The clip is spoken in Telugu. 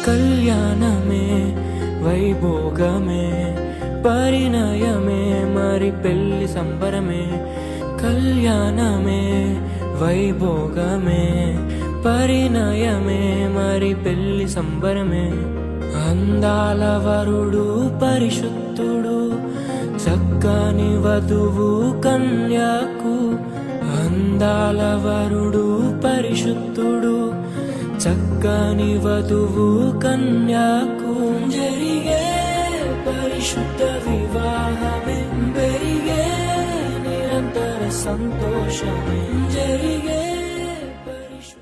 కళ్యాణమే వైభోగమే పరిణయమే మరి పెళ్లి సంబరమే. కళ్యాణమే వైభోగమే పరిణయమే మరి పెళ్లి సంబరమే. అందాల వరుడు పరిశుద్ధుడు చక్కని వధువు కన్యాకు. అందాల వరుడు పరిశుద్ధుడు చక్కని వధువు కన్యాకు. జరిగే పరిశుద్ధ వివాహమే పెరిగే నిరంతర సంతోషమే.